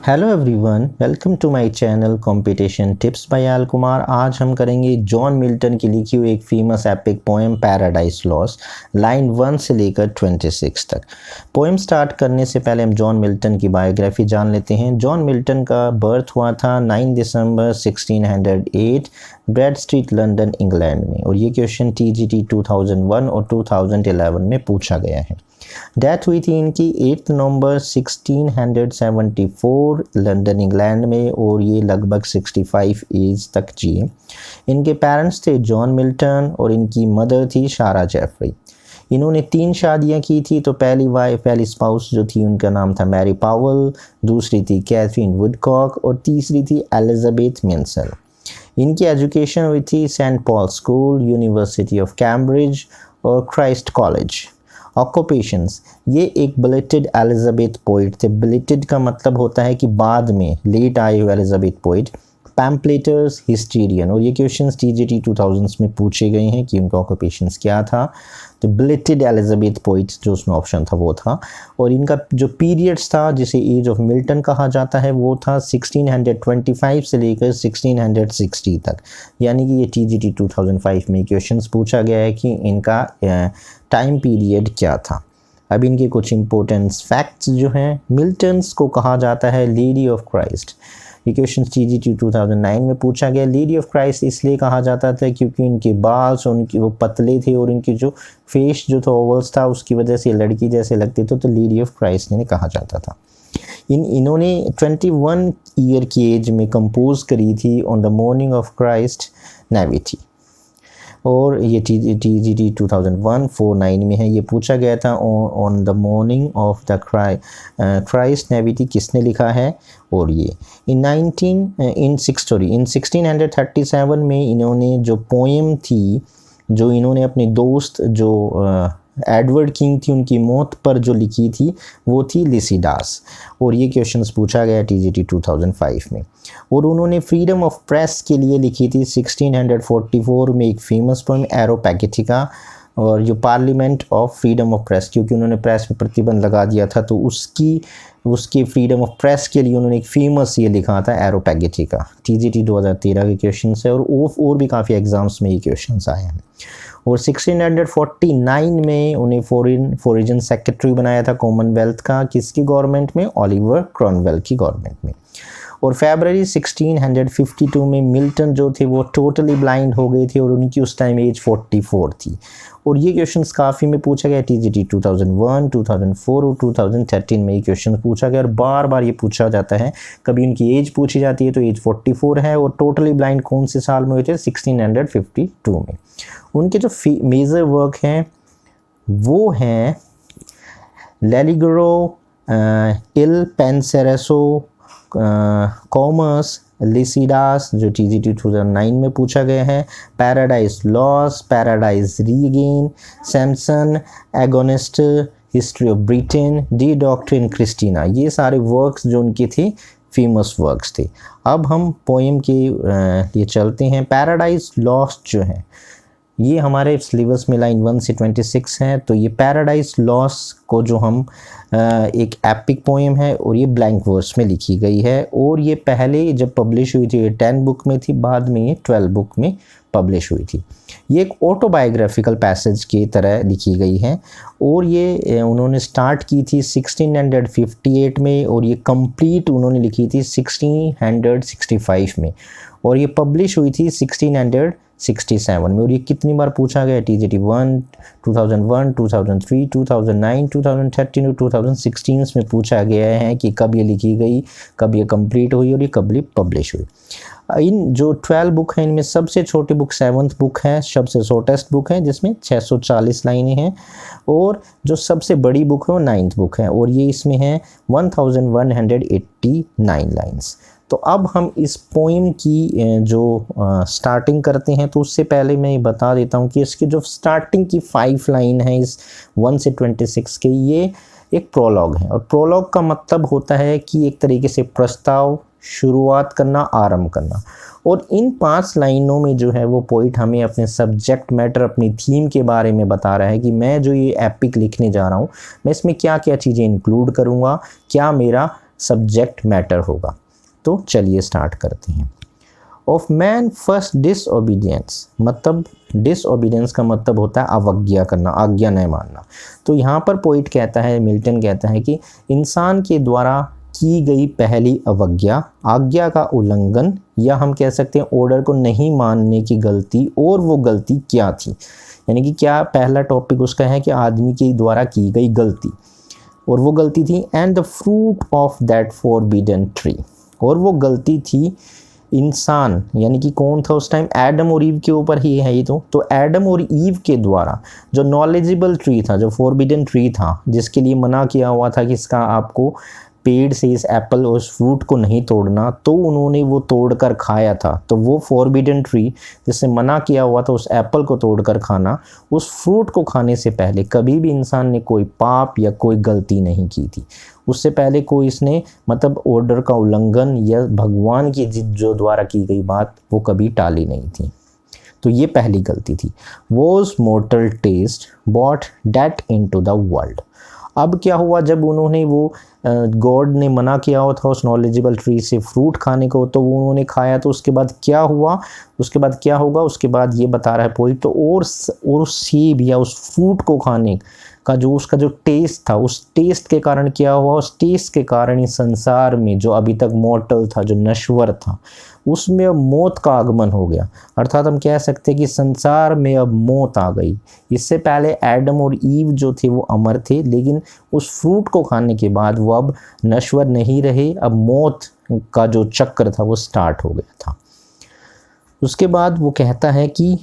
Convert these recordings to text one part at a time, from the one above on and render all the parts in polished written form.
Hello everyone, welcome to my channel competition tips by आल कुमार। आज हम करेंगे जॉन मिल्टन की लिखी हुई एक famous epic poem Paradise Lost, line 1 से लेकर 26 तक। पोएम स्टार्ट करने से पहले हम जॉन मिल्टन की बायोग्राफी जान लेते हैं। जॉन मिल्टन का बर्थ हुआ था 9 दिसंबर 1608 ब्रैड स्ट्रीट, लंदन, इंग्लैंड में, और ये क्वेश्चन TGT 2001 और 2011 में पूछा गया है। डेथ हुई थी इनकी 8 नवंबर 1674 लंदन, इंग्लैंड में, और ये लगभग 65 एज तक जिए। इनके पेरेंट्स थे जॉन मिल्टन और इनकी मदर थी सारा जेफरी। इन्होंने 3 शादियां की थी। तो पहली स्पाउस जो थी उनका नाम था मैरी पावल, दूसरी थी कैथरीन वुडकॉक और तीसरी थी एलिजाबेथ मेंसल। इनकी एजुकेशन हुई थी Saint Paul school, university of Cambridge और क्राइस्ट कॉलेज। ऑक्यूपेशंस, ये एक बिलेटेड एलिजाबेथ पोइट थे। बिलेटेड का मतलब होता है कि बाद में लेट आए हुए एलिजाबेथ पोइट। पैम्पलेटर्स, हिस्टीरियन, और ये क्वेश्चंस TGT 2000s में पूछे गए हैं कि उनका ऑक्यूपेशंस क्या था। तो बिलेटेड एलिजाबेथ पोइट जो उसमें ऑप्शन था वो था। और इनका जो पीरियड्स था जिसे एज ऑफ मिल्टन कहा जाता है वो था 1625 से लेकर 1660 तक। यानी कि ये TGT 2005 में क्वेश्चंस पूछा गया है कि इनका टाइम पीरियड क्या था। अब इनके कुछ इंपॉर्टेंट फैक्ट्स जो हैं, मिल्टन्स को कहा जाता है लेडी ऑफ क्राइस्ट। ये क्वेश्चन TGT 2009 में पूछा गया। लेडी ऑफ क्राइस्ट इसलिए कहा जाता था क्योंकि इनके बाल उनकी वो पतले थे और इनकी जो फेस जो था ओवल्स था, उसकी वजह से लड़की जैसे लगते थे, तो लेडी ऑफ क्राइस्ट इन्हें कहा जाता था। इन्होंने 21 ईयर की एज में कंपोज करी थी on the morning of Christ nativity, और ये TGT 2001-49 में है। ये पूछा गया था on the morning of the Christ nativity किसने लिखा है। और ये इन 1637 में इन्होंने जो पोएम थी, जो इन्होंने अपने दोस्त जो एडवर्ड किंग थी उनकी मौत पर जो लिखी थी, वो थी लिसिडास। और ये क्वेश्चंस पूछा गया TGT 2005 में। और उन्होंने फ्रीडम ऑफ प्रेस के लिए लिखी थी 1644 में एक फेमस पोएम एरोपैगेटिका, और जो parliament of freedom of press, क्योंकि उन्होंने प्रेस पर प्रतिबंध लगा दिया था, तो उसकी फ्रीडम ऑफ प्रेस के लिए उन्होंने एक फेमस ये लिखा था एरोपैगेटिका। TGT 2013 के क्वेश्चन है, और भी काफ़ी एग्जाम्स में ये क्वेश्चन आए हैं। और 1649 में उन्हें फॉरेन सेक्रेटरी बनाया था कॉमनवेल्थ का, किसकी गवर्नमेंट में, ओलिवर क्रॉनवेल की गवर्नमेंट में। और फरवरी 1652 में मिल्टन जो थे वो टोटली ब्लाइंड हो गए थे और उनकी उस टाइम एज 44 थी। और ये क्वेश्चंस काफ़ी में पूछा गया TGT 2001, 2004 और 2013 में ये क्वेश्चन पूछा गया, और बार बार ये पूछा जाता है। कभी उनकी एज पूछी जाती है तो एज 44 है, और टोटली ब्लाइंड कौन से साल में हुए थे, 1652 में। उनके जो मेजर वर्क हैं वो हैं लेलिगरो, इल पेंसेरेसो, कॉमर्स, लिसिडास जो TGT 2009 में पूछा गया है, Paradise Lost, Paradise regain, Samson, agonist, history of Britain, डी डॉक्ट्रिन क्रिस्टीना। ये सारे वर्क्स जो उनके थे फेमस वर्क्स थे। अब हम पोएम के लिए चलते हैं। पैराडाइज लॉस्ट जो है ये हमारे सिलेबस में लाइन 1 से 26 है। तो ये पैराडाइज लॉस्ट को जो हम एक एपिक पोएम है और ये ब्लैंक वर्स में लिखी गई है, और ये पहले जब पब्लिश हुई थी ये 10 बुक में थी, बाद में ये 12 बुक में पब्लिश हुई थी। ये एक ऑटोबायोग्राफिकल पैसेज की तरह लिखी गई है, और ये उन्होंने स्टार्ट की थी 1658 में, और ये कंप्लीट उन्होंने लिखी थी 1665 में, और ये पब्लिश हुई थी 1667 में। और ये कितनी बार पूछा गया, TGT 1, 2001, 2003, 2009, 2013 और 2016 में पूछा गया है कि कब ये लिखी गई, कब ये कंप्लीट हुई और ये कब ये पब्लिश हुई। इन जो 12 बुक हैं इनमें सबसे छोटी बुक 7th बुक है, सबसे शॉर्टेस्ट बुक है जिसमें 640 लाइनें हैं, और जो सबसे बड़ी बुक है वो 9th बुक है, और ये इसमें है 1189 लाइन्स। तो अब हम इस पोएम की जो स्टार्टिंग करते हैं, तो उससे पहले मैं ये बता देता हूँ कि इसकी जो स्टार्टिंग की 5 लाइन है इस 1 से 26 के, ये एक प्रोलॉग है। और प्रोलॉग का मतलब होता है कि एक तरीके से प्रस्ताव, शुरुआत करना, आरंभ करना। और इन 5 लाइनों में जो है वो पोइट हमें अपने सब्जेक्ट मैटर, अपनी थीम के बारे में बता रहा है कि मैं जो ये एपिक लिखने जा रहा हूँ मैं इसमें क्या क्या चीज़ें इंक्लूड करूँगा, क्या मेरा सब्जेक्ट मैटर होगा। तो चलिए स्टार्ट करते हैं। ऑफ मैन फर्स्ट डिसओबीडियंस, मतलब डिसओबीडियंस का मतलब होता है अवज्ञा करना, आज्ञा नहीं मानना। तो यहाँ पर पोइट कहता है, मिल्टन कहता है कि इंसान के द्वारा की गई पहली अवज्ञा, आज्ञा का उल्लंघन, या हम कह सकते हैं ऑर्डर को नहीं मानने की गलती, और वो गलती क्या थी। यानी कि क्या पहला टॉपिक उसका है कि आदमी के द्वारा की गई गलती, और वो गलती थी and the fruit of that forbidden tree, और वो गलती थी इंसान, यानी कि कौन था उस टाइम, एडम और ईव के ऊपर ही है ये। तो एडम और ईव के द्वारा जो नॉलेजेबल ट्री था, जो फॉरबिडन ट्री था, जिसके लिए मना किया हुआ था कि इसका आपको पेड़ से इस एप्पल और इस फ्रूट को नहीं तोड़ना, तो उन्होंने वो तोड़कर खाया था। तो वो फॉरबिडन ट्री जिससे मना किया हुआ था उस एप्पल को तोड़कर खाना, उस फ्रूट को खाने से पहले कभी भी इंसान ने कोई पाप या कोई गलती नहीं की थी। उससे पहले कोई इसने मतलब ऑर्डर का उल्लंघन या भगवान की जो द्वारा की गई बात वो कभी टाली नहीं थी। तो ये पहली गलती थी। Was mortal taste brought death into the world. अब क्या हुआ, जब उन्होंने वो गॉड ने मना किया हुआ था उस नॉलेजेबल ट्री से फ्रूट खाने को, तो वो उन्होंने खाया, तो उसके बाद क्या हुआ, उसके बाद क्या होगा, उसके बाद ये बता रहा है पोइट। तो और उस सेब या उस फ्रूट को खाने का जो उसका जो टेस्ट था, उस टेस्ट के कारण क्या हुआ, उस टेस्ट के कारण इस संसार में जो अभी तक मॉर्टल था, जो नश्वर था, उसमें अब मौत का आगमन हो गया। अर्थात हम कह सकते हैं कि संसार में अब मौत आ गई। इससे पहले एडम और ईव जो थे वो अमर थे, लेकिन उस फ्रूट को खाने के बाद वो अब नश्वर नहीं रहे, अब मौत का जो चक्र था वो स्टार्ट हो गया था। उसके बाद वो कहता है कि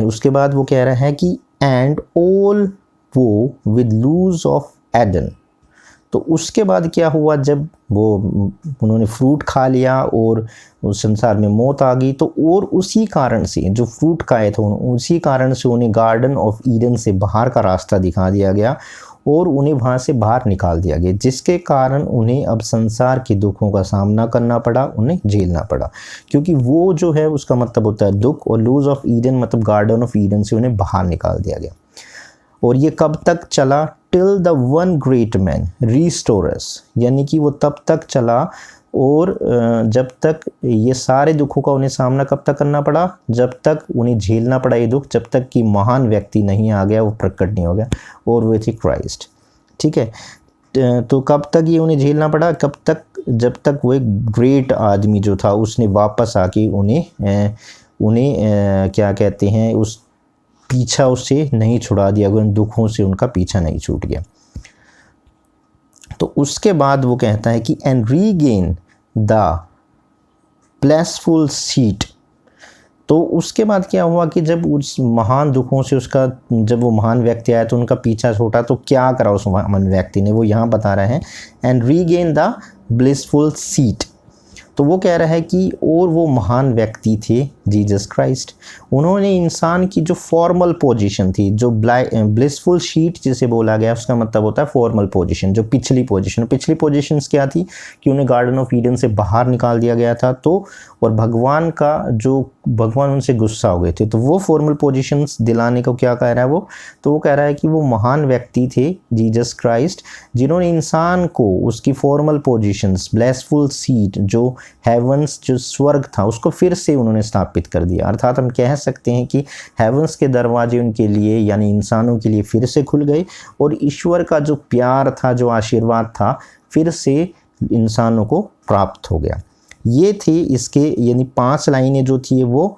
उसके बाद वो कह रहा है कि एंड ऑल वो विद लूज ऑफ एडन। तो उसके बाद क्या हुआ, जब वो उन्होंने फ्रूट खा लिया और उस संसार में मौत आ गई, तो और उसी कारण से जो फ्रूट खाए थे उसी कारण से उन्हें गार्डन ऑफ ईडन से बाहर का रास्ता दिखा दिया गया और उन्हें वहाँ से बाहर निकाल दिया गया, जिसके कारण उन्हें अब संसार के दुखों का सामना करना पड़ा, उन्हें झेलना पड़ा। क्योंकि वो जो है उसका मतलब होता है दुख, और लूज ऑफ ईडन मतलब गार्डन ऑफ ईडन से उन्हें बाहर निकाल दिया गया। और ये कब तक चला, till the one great man restores, यानी कि वो तब तक चला और जब तक ये सारे दुखों का उन्हें सामना कब तक करना पड़ा, जब तक उन्हें झेलना पड़ा ये दुख, जब तक कि महान व्यक्ति नहीं आ गया, वो प्रकट नहीं हो गया, और वो थे क्राइस्ट। ठीक है, तो कब तक ये उन्हें झेलना पड़ा, कब तक, जब तक वो एक ग्रेट आदमी जो था उसने वापस आके उन्हें क्या कहते हैं, उस पीछा उससे नहीं छुड़ा दिया, उन दुखों से उनका पीछा नहीं छूट गया। तो उसके बाद वो कहता है कि and regain the blessful seat. तो उसके बाद क्या हुआ कि जब उस महान दुखों से उसका, जब वो महान व्यक्ति आया तो उनका पीछा छूटा, तो क्या करा उस महान व्यक्ति ने, वो यहाँ बता रहे हैं and regain the blissful seat. तो वो कह रहा है कि और वो महान व्यक्ति थे जीसस क्राइस्ट, उन्होंने इंसान की जो फॉर्मल पोजीशन थी, जो ब्लिसफुल शीट जिसे बोला गया, उसका मतलब होता है फॉर्मल पोजीशन, जो पिछली पोजीशंस क्या थी कि उन्हें गार्डन ऑफ ईडन से बाहर निकाल दिया गया था, तो और भगवान उनसे गुस्सा हो गए थे, तो वो फॉर्मल पोजीशंस दिलाने को क्या कह रहा है वो, तो वो कह रहा है कि वो महान व्यक्ति थे जीसस क्राइस्ट, जिन्होंने इंसान को उसकी फॉर्मल पोजीशंस, ब्लेसफुल सीट, जो हेवंस, जो स्वर्ग था, उसको फिर से उन्होंने स्थापित कर दिया। अर्थात हम कह सकते हैं कि हेवंस के दरवाजे उनके लिए, यानी इंसानों के लिए फिर से खुल गए, और ईश्वर का जो प्यार था, जो आशीर्वाद था, फिर से इंसानों को प्राप्त हो गया। ये थे इसके, यानी 5 लाइनें जो थी वो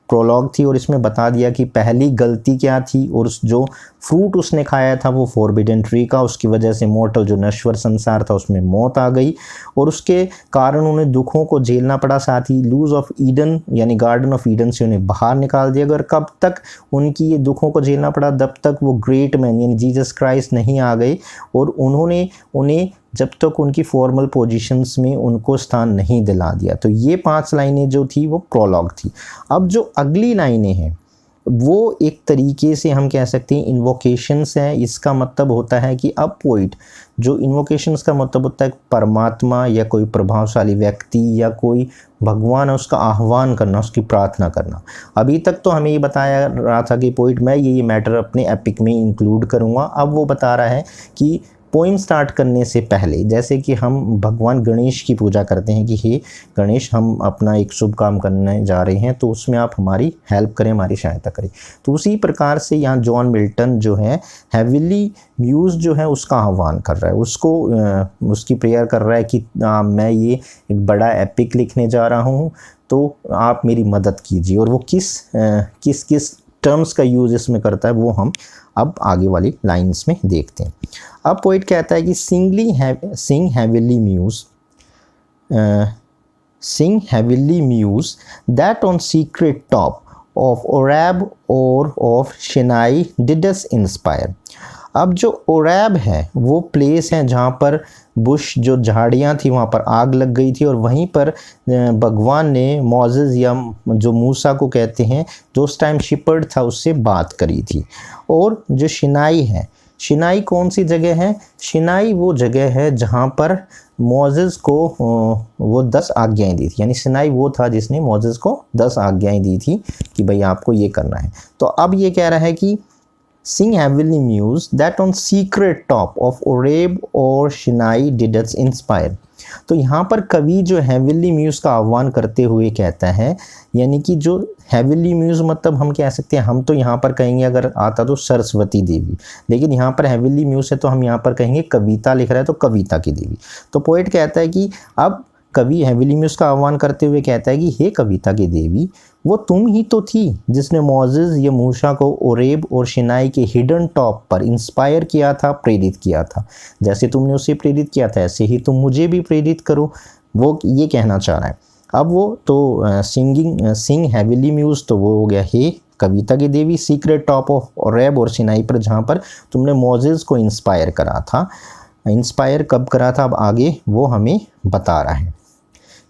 प्रोलॉग थी, और इसमें बता दिया कि पहली गलती क्या थी, और जो फ्रूट उसने खाया था वो फॉरबिडन ट्री का, उसकी वजह से मॉर्टल जो नश्वर संसार था उसमें मौत आ गई, और उसके कारण उन्हें दुखों को झेलना पड़ा, साथ ही लूज ऑफ ईडन यानी गार्डन ऑफ ईडन से उन्हें बाहर निकाल दिया गया। और कब तक उनकी ये दुखों को झेलना पड़ा, जब तक वो ग्रेट मैन यानी जीसस क्राइस्ट नहीं आ गए, और उन्होंने उन्हें जब तक उनकी फॉर्मल पोजीशंस में उनको स्थान नहीं दिला दिया। तो ये 5 लाइनें जो थी वो प्रोलॉग थी। अब जो अगली लाइनें हैं वो एक तरीके से हम कह सकते हैं इन्वोकेशंस हैं। इसका मतलब होता है कि अब पोइट, जो इन्वोकेशंस का मतलब होता है परमात्मा या कोई प्रभावशाली व्यक्ति या कोई भगवान है उसका आह्वान करना, उसकी प्रार्थना करना। अभी तक तो हमें ये बताया रहा था कि पोइट मैं ये मैटर अपने एपिक में इंक्लूड करूँगा। अब वो बता रहा है कि पोइम स्टार्ट करने से पहले, जैसे कि हम भगवान गणेश की पूजा करते हैं कि हे गणेश, हम अपना एक शुभ काम करने जा रहे हैं तो उसमें आप हमारी हेल्प करें, हमारी सहायता करें। तो उसी प्रकार से यहाँ जॉन मिल्टन जो है हेविली म्यूज़ जो है उसका आह्वान कर रहा है, उसको उसकी प्रेयर कर रहा है कि मैं ये एक बड़ा एपिक लिखने जा रहा हूँ, तो आप मेरी मदद कीजिए। और वो किस किस टर्म्स का यूज़ इसमें करता है वो हम अब आगे वाली लाइंस में देखते हैं। अब पोइट कहता है कि sing heavenly muse that on secret top of Oreb or of Sinai did us inspire. अब जो ओरैब है वो प्लेस है जहाँ पर बुश जो झाड़ियाँ थी वहाँ पर आग लग गई थी, और वहीं पर भगवान ने मोसेस या जो मूसा को कहते हैं जो उस टाइम शिपर्ड था उससे बात करी थी। और जो शिनाई है, शिनाई कौन सी जगह है? शिनाई वो जगह है जहाँ पर मोसेस को वो 10 आज्ञाएं दी थी, यानी शिनाई वो था जिसने मोसेस को 10 आज्ञाएं दी थी कि भाई आपको ये करना है। तो अब ये कह रहा है कि Sing heavenly muse that on secret top of Oreb or Sinai did us inspire। तो यहाँ पर कवि जो हेविली म्यूज़ का आह्वान करते हुए कहता है, यानी कि जो हेविली म्यूज़ मतलब हम कह सकते हैं, हम तो यहाँ पर कहेंगे अगर आता तो सरस्वती देवी, लेकिन यहाँ पर हेविली म्यूज़ है तो हम यहाँ पर कहेंगे कविता लिख रहा है तो कविता की देवी। तो पोइट कहता है कि अब कवि हेविली म्यूज़ का आह्वान करते हुए कहता है कि हे कविता की देवी, वो तुम ही तो थी जिसने मोसेस या मूसा को ओरेब और शिनाई के हिडन टॉप पर इंस्पायर किया था, प्रेरित किया था। जैसे तुमने उसे प्रेरित किया था ऐसे ही तुम मुझे भी प्रेरित करो, वो ये कहना चाह रहा है। अब वो तो सिंग हेविली म्यूज़ तो वो हो गया हे कविता की देवी, सीक्रेट टॉप ऑफ ओरेब और शिनाई पर जहाँ पर तुमने मोसेस को इंस्पायर करा था। इंस्पायर कब करा था अब आगे वो हमें बता रहा है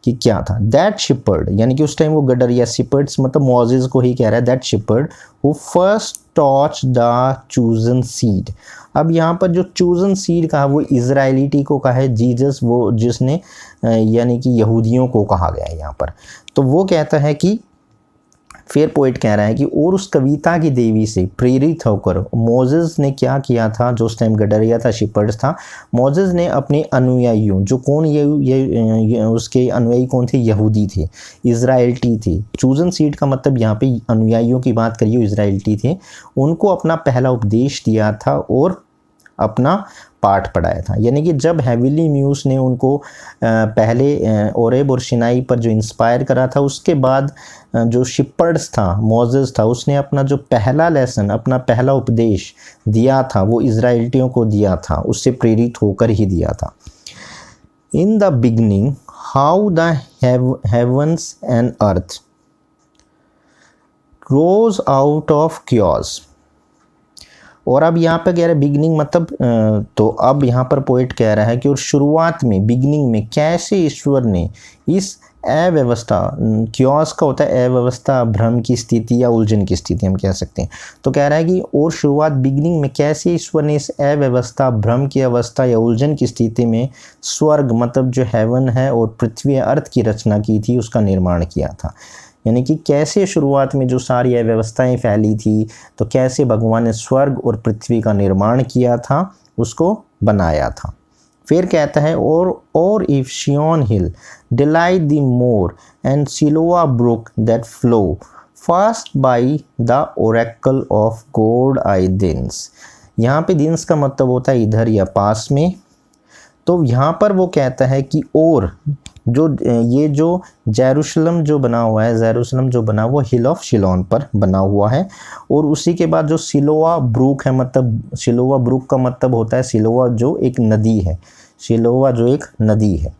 कि क्या था। दैट शिपर्ड, यानी कि उस टाइम वो गडर या शिपर्ड्स मतलब मोसेस को ही कह रहा है। That shepherd who first taught the chosen seed. अब यहाँ पर जो चूजन सीड कहा वो इजराइलिटी को कहा है, जीसस वो जिसने यानी कि यहूदियों को कहा गया है यहाँ पर। तो वो कहता है कि फिर पोइट कह रहा है कि और उस कविता की देवी से प्रेरित होकर मोसेस ने क्या किया था, जो उस टाइम गडरिया था, शिपर्ड्स था, मोसेस ने अपने अनुयायियों, जो कौन ये उसके अनुयायी कौन थे? यहूदी थे, इजराइल्टी थे। चूजन सीड का मतलब यहाँ पे अनुयायियों की बात करिए, इजराइल्टी थे, उनको अपना पहला उपदेश दिया था और अपना पाठ पढ़ाया था। यानी कि जब हेविली म्यूज़ ने उनको पहले ओरेब और शिनाई पर जो इंस्पायर करा था, उसके बाद जो शिपर्ड्स था, मोसेस था, उसने अपना जो पहला लेसन, अपना पहला उपदेश दिया था वो इजराइलियों को दिया था, उससे प्रेरित होकर ही दिया था। In the beginning how the heavens and earth rose out of chaos. और अब यहाँ पे कह रहा है बिगनिंग मतलब तो अब यहाँ पर पोइट कह रहा है कि और शुरुआत में, बिगनिंग में कैसे ईश्वर ने इस अव्यवस्था, क्योस का होता है अव्यवस्था, भ्रम की स्थिति या उलझन की स्थिति हम कह सकते हैं। तो कह रहा है कि और शुरुआत बिगनिंग में कैसे ईश्वर ने इस अव्यवस्था, भ्रम की अवस्था या उलझन की स्थिति में स्वर्ग मतलब जो हेवन है और पृथ्वी अर्थ की रचना की थी, उसका निर्माण किया था। यानी कि कैसे शुरुआत में जो सारी अव्यवस्थाएं फैली थी, तो कैसे भगवान ने स्वर्ग और पृथ्वी का निर्माण किया था, उसको बनाया था। फिर कहता है or if Sion hill delight the more and Siloa brook that flow fast by the oracle of God I thence. यहाँ पे दिन्स का मतलब होता है इधर या पास में। तो यहाँ पर वो कहता है कि और जो ये जो जेरूशलम जो बना हुआ है, जेरूशलम जो बना हुआ हिल ऑफ शिलोन पर बना हुआ है, और उसी के बाद जो सिलोआ ब्रुक है, मतलब सिलोआ ब्रुक का मतलब होता है सिलोआ जो एक नदी है, सिलोआ जो एक नदी है।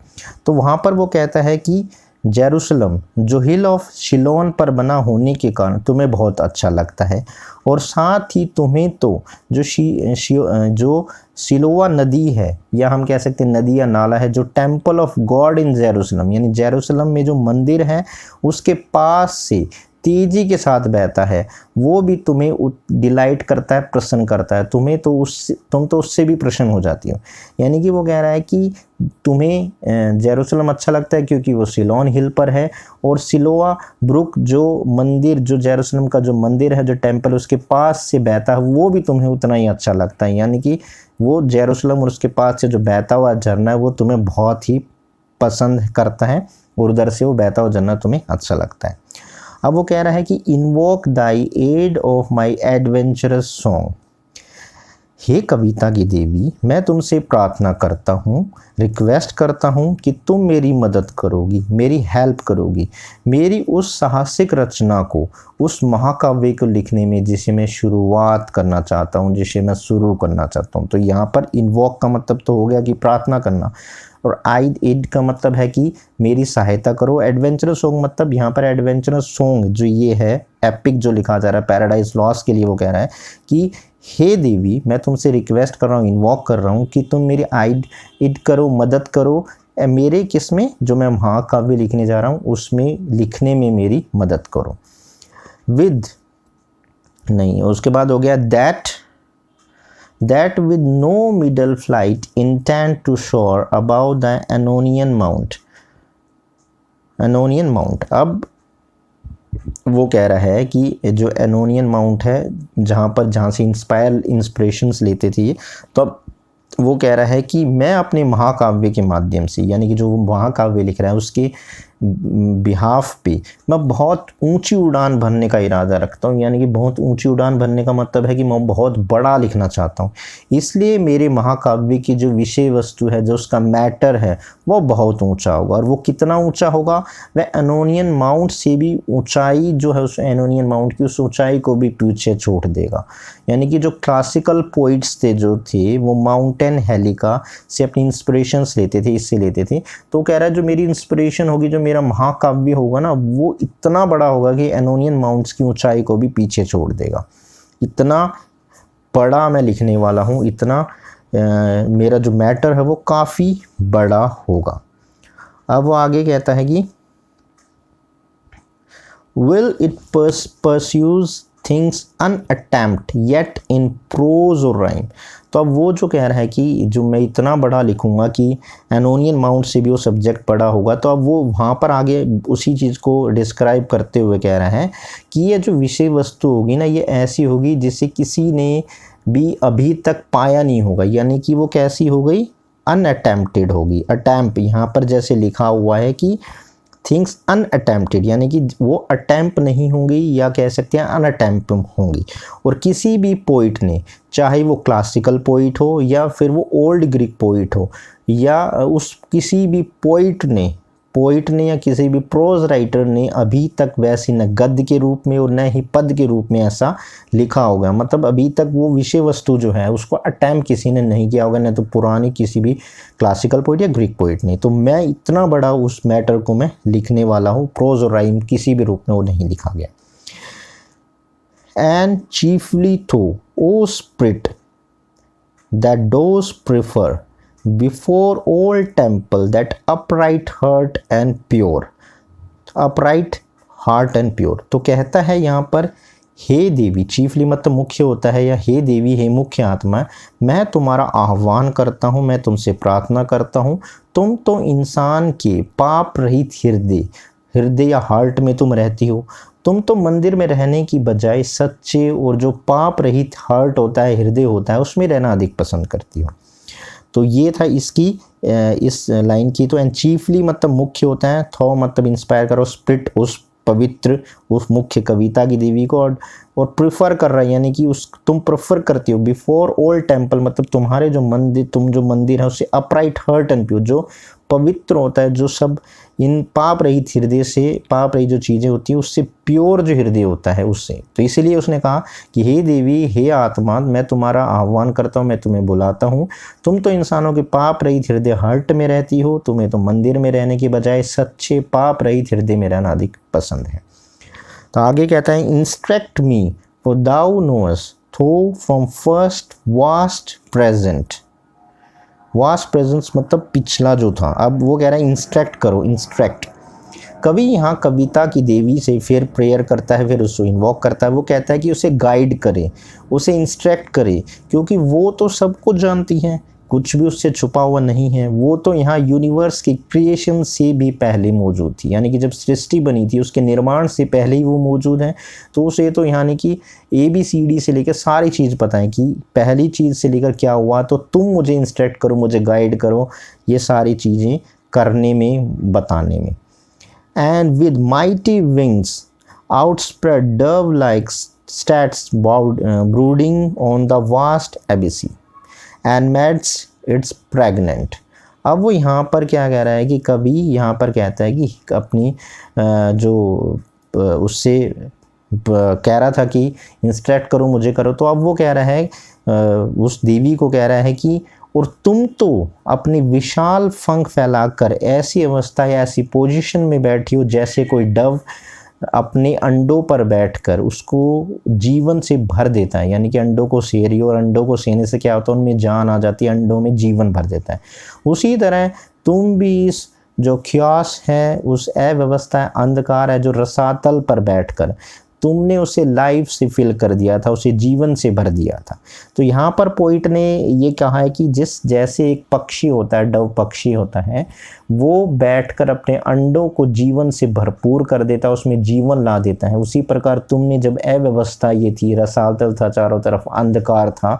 तो वहाँ पर वो कहता है कि जेरूशलम जो हिल ऑफ शिलोन पर बना होने के कारण तुम्हें बहुत अच्छा लगता है, और साथ ही तुम्हें तो जो सिलोआ नदी है, या हम कह सकते हैं नदी या नाला है, जो temple of God in Jerusalem, यानी जेरूशलम में जो मंदिर है उसके पास से तेजी के साथ बहता है वो भी तुम्हें डिलाइट करता है, प्रसन्न करता है, तुम तो उससे भी प्रसन्न हो जाती हो। यानी कि वो कह रहा है कि तुम्हें जेरूसलम अच्छा लगता है क्योंकि वो सिलोन हिल पर है, और सिलोआ ब्रुक जो मंदिर, जो जेरूसलम का जो मंदिर है, जो टेम्पल उसके पास से बहता है, वो भी तुम्हें उतना ही अच्छा लगता है। यानी कि वो जेरूसलम और उसके पास से जो बहता हुआ झरना है वो तुम्हें बहुत ही पसंद करता है, और उधर से वो बहता हुआ झरना तुम्हें अच्छा लगता है। अब वो कह रहा है कि invoke thy aid of my adventurous song, हे कविता की देवी, मैं तुमसे प्रार्थना करता हूँ, रिक्वेस्ट करता हूँ कि तुम मेरी मदद करोगी, मेरी हेल्प करोगी, मेरी उस साहसिक रचना को, उस महाकाव्य को लिखने में जिसे मैं शुरुआत करना चाहता हूँ, जिसे मैं शुरू करना चाहता हूँ। तो यहाँ पर इन्वोक का मतलब तो हो गया कि प्रार्थना करना, और आई एड का मतलब है कि मेरी सहायता करो। एडवेंचरस सॉन्ग मतलब यहाँ पर एडवेंचरस सॉन्ग जो ये है एपिक जो लिखा जा रहा है पैराडाइज लॉस्ट के लिए, वो कह रहा है कि हे देवी, मैं तुमसे रिक्वेस्ट कर रहा हूँ, इन्वॉक कर रहा हूँ कि तुम मेरी एड करो, मदद करो, मेरे किसमें, जो मैं महाकाव्य लिखने जा रहा हूँ उसमें लिखने में मेरी मदद करो। विद नहीं, उसके बाद हो गया that with no middle flight intend to soar above the Annonian Mount। अब वो कह रहा है कि जो एनोनियन माउंट है जहाँ से इंस्पिरेशंस लेते थे, तो अब वो कह रहा है कि मैं अपने महाकाव्य के माध्यम से, यानी कि जो वो महाकाव्य लिख रहा है उसके बिहाफ पे मैं बहुत ऊंची उड़ान भरने का इरादा रखता हूँ। यानी कि बहुत ऊंची उड़ान भरने का मतलब है कि मैं बहुत बड़ा लिखना चाहता हूँ, इसलिए मेरे महाकाव्य की जो विषय वस्तु है, जो उसका मैटर है, वो बहुत ऊंचा होगा। और वो कितना ऊंचा होगा, वह एनोनियन माउंट से भी ऊंचाई जो है, उस एनोनियन माउंट की उस ऊंचाई को भी पीछे छोड़ देगा। यानी कि जो क्लासिकल पोइट्स थे जो थे वो माउंटेन हेलिका से अपनी इंस्पिरेशंस लेते थे, इससे लेते थे। तो कह रहा है जो मेरी इंस्पिरेशन होगी, जो मेरा महाकाव्य होगा ना, वो इतना बड़ा होगा कि एनोनियन माउंट्स की ऊंचाई को भी पीछे छोड़ देगा। इतना बड़ा मैं लिखने वाला हूँ, इतना मेरा जो मैटर है वो काफ़ी बड़ा होगा। अब वो आगे कहता है कि will it pursues things unattempt yet in prose or rhyme। तो अब वो जो कह रहा है कि जो मैं इतना बड़ा लिखूंगा कि एनोनियन माउंट से भी वो सब्जेक्ट बड़ा होगा, तो अब वो वहाँ पर आगे उसी चीज़ को डिस्क्राइब करते हुए कह रहा है कि ये जो विषय वस्तु होगी ना, ये ऐसी होगी जिसे किसी ने भी अभी तक पाया नहीं होगा। यानी कि वो कैसी हो गई, अनअटेम्प्टेड होगी। अटैम्प यहाँ पर जैसे लिखा हुआ है कि थिंग्स अनअटेम्प्टेड, यानी कि वो अटैम्प नहीं होंगी, या कह सकते हैं अनअटेम्प होंगी। और किसी भी पोइट ने, चाहे वो क्लासिकल पोइट हो या फिर वो ओल्ड ग्रीक पोइट हो, या उस किसी भी पोइट ने या किसी भी प्रोज राइटर ने अभी तक वैसे न गद्य के रूप में और न ही पद के रूप में ऐसा लिखा होगा। मतलब अभी तक वो विषय वस्तु जो है उसको अटैम्प किसी ने नहीं किया होगा, न तो पुरानी किसी भी क्लासिकल पोइट या ग्रीक पोइट ने। तो मैं इतना बड़ा उस मैटर को मैं लिखने वाला हूँ, प्रोज और राइम किसी भी रूप में वो नहीं लिखा गया। And chiefly thou O spirit that dost prefer before all temple that upright heart and pure। तो कहता है यहाँ पर, हे देवी, चीफली मतलब मुख्य होता है, या हे देवी, हे मुख्य आत्मा, मैं तुम्हारा आह्वान करता हूँ, मैं तुमसे प्रार्थना करता हूँ, तुम तो इंसान के पाप रहित हृदय या हार्ट में तुम रहती हो। तुम तो मंदिर में रहने की बजाय सच्चे और जो पाप रहित हार्ट होता है, हृदय होता है, उसमें रहना अधिक पसंद करती हो। तो ये था इसकी इस लाइन की। तो एंड चीफली मतलब मुख्य होता है, थॉ मतलब इंस्पायर करो, स्पिरिट उस पवित्र, उस मुख्य कविता की देवी को, और प्रेफर कर रहा है, यानी कि उस तुम प्रेफर करती हो। बिफोर ऑल टेम्पल मतलब तुम्हारे जो मंदिर, तुम जो मंदिर है उससे अपराइट हर्ट एंड प्योर, जो पवित्र होता है, जो सब इन पाप रहित हृदय से, पाप रहित जो चीज़ें होती है उससे प्योर जो हृदय होता है उससे। तो इसीलिए उसने कहा कि हे देवी, हे आत्मा, मैं तुम्हारा आह्वान करता हूँ, मैं तुम्हें बुलाता हूँ। तुम तो इंसानों के पाप रहित हृदय हार्ट में रहती हो, तुम्हें तो मंदिर में रहने के बजाय सच्चे पाप रहित हृदय में रहना अधिक पसंद है। तो आगे कहता है, इंस्ट्रक्ट मी फॉर दाउ नोअस थो from first vast present. Vast presence मतलब पिछला जो था। अब वो कह रहा है इंस्ट्रक्ट करो, इंस्ट्रक्ट कवि यहाँ कविता की देवी से फिर प्रेयर करता है, फिर उसको इन्वॉक करता है। वो कहता है कि उसे गाइड करे, उसे इंस्ट्रक्ट करे, क्योंकि वो तो सब कुछ जानती है, कुछ भी उससे छुपा हुआ नहीं है। वो तो यहाँ यूनिवर्स की क्रिएशन से भी पहले मौजूद थी, यानी कि जब सृष्टि बनी थी उसके निर्माण से पहले ही वो मौजूद है। तो उसे तो यानी कि ABCD से लेकर सारी चीज़ पता है कि पहली चीज़ से लेकर क्या हुआ, तो तुम मुझे इंस्ट्रक्ट करो, मुझे गाइड करो ये सारी चीज़ें करने में, बताने में। And with mighty wings outspread dove-like stats brooding on the vast abyss and mates it's pregnant। अब वो यहाँ पर क्या कह रहा है कि कभी यहाँ पर कहता है कि अपनी जो उससे कह रहा था कि इंस्ट्रक्ट करो, मुझे करो, तो अब वो कह रहा है उस देवी को कह रहा है कि और तुम तो अपनी विशाल पंख फैलाकर ऐसी अवस्था या ऐसी पोजीशन में बैठी हो जैसे कोई डव अपने अंडों पर बैठकर उसको जीवन से भर देता है, यानी कि अंडों को सेह रही है और अंडों को सेने से क्या होता है, उनमें जान आ जाती है, अंडों में जीवन भर देता है। उसी तरह तुम भी इस जो ख्यास है, उस अव्यवस्था अंधकार है जो रसातल पर बैठकर तुमने उसे लाइफ से फिल कर दिया था, उसे जीवन से भर दिया था। तो यहाँ पर पोइट ने ये कहा है कि जिस जैसे एक पक्षी होता है, डव पक्षी होता है, वो बैठकर अपने अंडों को जीवन से भरपूर कर देता है, उसमें जीवन ला देता है, उसी प्रकार तुमने जब अव्यवस्था ये थी, रसातल था, चारों तरफ अंधकार था,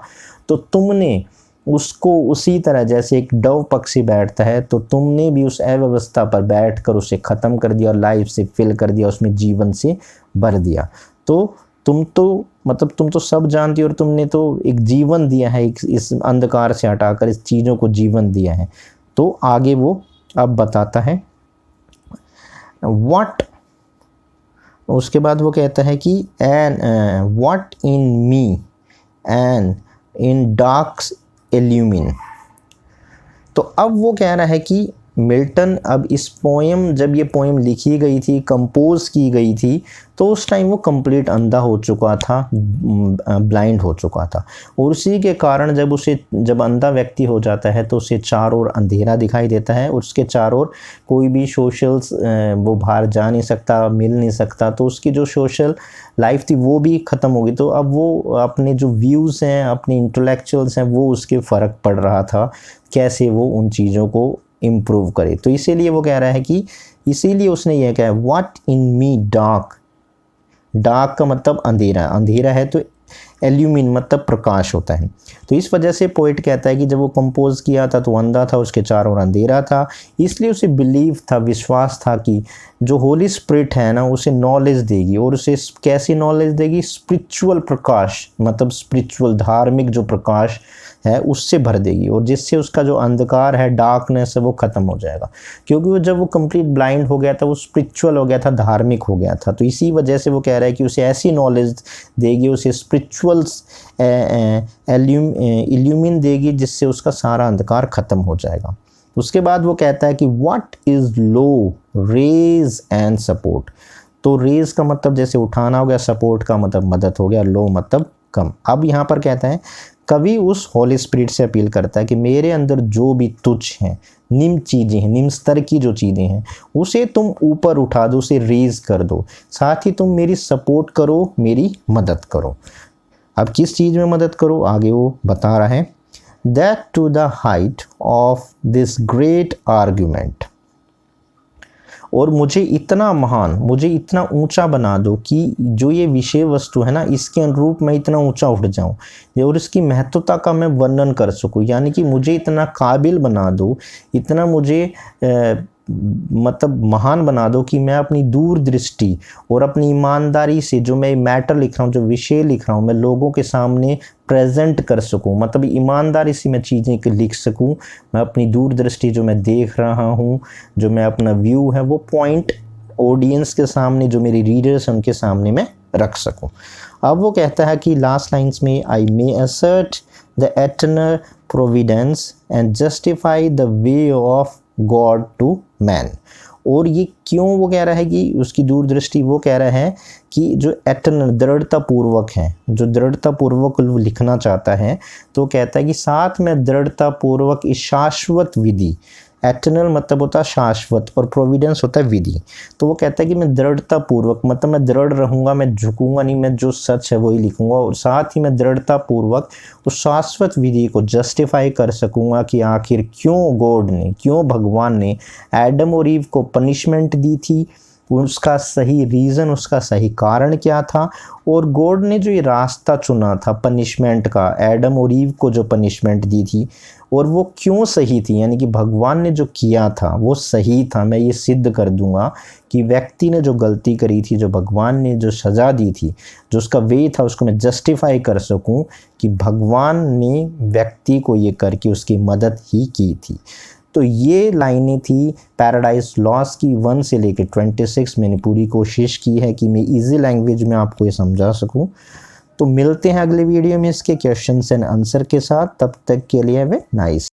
तो तुमने उसको उसी तरह जैसे एक डव पक्षी बैठता है, तो तुमने भी उस अव्यवस्था पर बैठकर उसे ख़त्म कर दिया और लाइफ से फिल कर दिया, उसमें जीवन से भर दिया। तो तुम तो मतलब तुम तो सब जानती हो और तुमने तो एक जीवन दिया है, इस अंधकार से हटाकर इस चीज़ों को जीवन दिया है। तो आगे वो अब बताता है व्हाट, उसके बाद वो कहता है कि and what in me and in dark illumine. तो अब वो कह रहा है कि मिल्टन अब इस पोएम, जब ये पोएम लिखी गई थी, कंपोज की गई थी, तो उस टाइम वो कंप्लीट अंधा हो चुका था, ब्लाइंड हो चुका था, और उसी के कारण जब अंधा व्यक्ति हो जाता है तो उसे चारों ओर अंधेरा दिखाई देता है, और उसके चारों ओर कोई भी सोशल्स वो बाहर जा नहीं सकता, मिल नहीं सकता, तो उसकी जो सोशल लाइफ थी वो भी ख़त्म हो गई। तो अब वो अपने जो व्यूज़ हैं, अपने इंटेलेक्चुअल्स हैं, वो उसके फ़र्क पड़ रहा था, कैसे वो उन चीज़ों को इम्प्रूव करे। तो इसीलिए वो कह रहा है कि इसीलिए उसने यह कहा what in me dark, dark का मतलब अंधेरा, अंधेरा है तो एल्यूमिन मतलब प्रकाश होता है। तो इस वजह से पोइट कहता है कि जब वो कंपोज किया था तो अंधा था, उसके चारों ओर अंधेरा था, इसलिए उसे बिलीव था, विश्वास था कि जो होली स्पिरिट है ना उसे नॉलेज देगी, और उसे कैसी नॉलेज देगी, स्पिरिचुअल प्रकाश, मतलब स्पिरिचुअल धार्मिक जो प्रकाश है उससे भर देगी, और जिससे उसका जो अंधकार है, डार्कनेस है, वो ख़त्म हो जाएगा। क्योंकि वो जब वो कंप्लीट ब्लाइंड हो गया था, वो स्पिरिचुअल हो गया था, धार्मिक हो गया था। तो इसी वजह से वो कह रहा है कि उसे ऐसी नॉलेज देगी, उसे स्पिरिचुअल इल्यूमिन देगी, जिससे उसका सारा अंधकार ख़त्म हो जाएगा। उसके बाद वो कहता है कि what is low raise and support. तो रेज का मतलब जैसे उठाना हो गया, सपोर्ट का मतलब मदद हो गया, लो मतलब कम। अब यहाँ पर कहता है कवि उस होली स्पिरिट से अपील करता है कि मेरे अंदर जो भी तुच्छ हैं, निम्न चीज़ें हैं, निम्न स्तर की जो चीज़ें हैं, उसे तुम ऊपर उठा दो, उसे रेज कर दो, साथ ही तुम मेरी सपोर्ट करो, मेरी मदद करो। अब किस चीज़ में मदद करो, आगे वो बता रहा है that to the height of this great argument, और मुझे इतना महान, मुझे इतना ऊंचा बना दो कि जो ये विषय वस्तु है ना, इसके अनुरूप मैं इतना ऊंचा उठ जाऊं और इसकी महत्वता का मैं वर्णन कर सकूं, यानी कि मुझे इतना काबिल बना दो, इतना मुझे मतलब महान बना दो कि मैं अपनी दूरदृष्टि और अपनी ईमानदारी से जो मैं मैटर लिख रहा हूँ, जो विषय लिख रहा हूँ, मैं लोगों के सामने प्रेजेंट कर सकूँ, मतलब ईमानदारी से मैं चीज़ें लिख सकूँ। मैं अपनी दूरदृष्टि जो मैं देख रहा हूँ, जो मैं अपना व्यू है, वो पॉइंट ऑडियंस के सामने, जो मेरी रीडर्स हैं उनके सामने मैं रख सकूँ। अब वो कहता है कि लास्ट लाइन्स में I may assert the eternal providence and justify the way of God to man. और ये क्यों वो कह रहा है कि उसकी दूरदृष्टि, वो कह रहा है कि जो एटर्नल दृढ़ता पूर्वक है, जो दृढ़ता पूर्वक लिखना चाहता है, तो कहता है कि साथ में दृढ़ता पूर्वक इस शाश्वत विधि, एटर्नल मतलब होता है शाश्वत, और प्रोविडेंस होता है विधि। तो वो कहता है कि मैं दृढ़ता पूर्वक, मतलब मैं दृढ़ रहूँगा, मैं झुकूँगा नहीं, मैं जो सच है वही लिखूँगा, और साथ ही मैं दृढ़ता पूर्वक उस शाश्वत विधि को जस्टिफाई कर सकूँगा कि आखिर क्यों गॉड ने, क्यों भगवान ने एडम और ईव को पनिशमेंट दी थी, उसका सही रीज़न, उसका सही कारण क्या था, और गॉड ने जो ये रास्ता चुना था पनिशमेंट का, एडम और ईव को जो पनिशमेंट दी थी, और वो क्यों सही थी, यानी कि भगवान ने जो किया था वो सही था। मैं ये सिद्ध कर दूंगा कि व्यक्ति ने जो गलती करी थी, जो भगवान ने जो सज़ा दी थी, जो उसका वे था, उसको मैं जस्टिफाई कर सकूं कि भगवान ने व्यक्ति को ये करके उसकी मदद ही की थी। तो ये लाइनें थी पैराडाइज लॉस्ट की 1 से लेकर 26। मैंने पूरी कोशिश की है कि मैं इजी लैंग्वेज में आपको ये समझा सकूं। तो मिलते हैं अगले वीडियो में इसके क्वेश्चंस एंड आंसर के साथ। तब तक के लिए वे नाइस।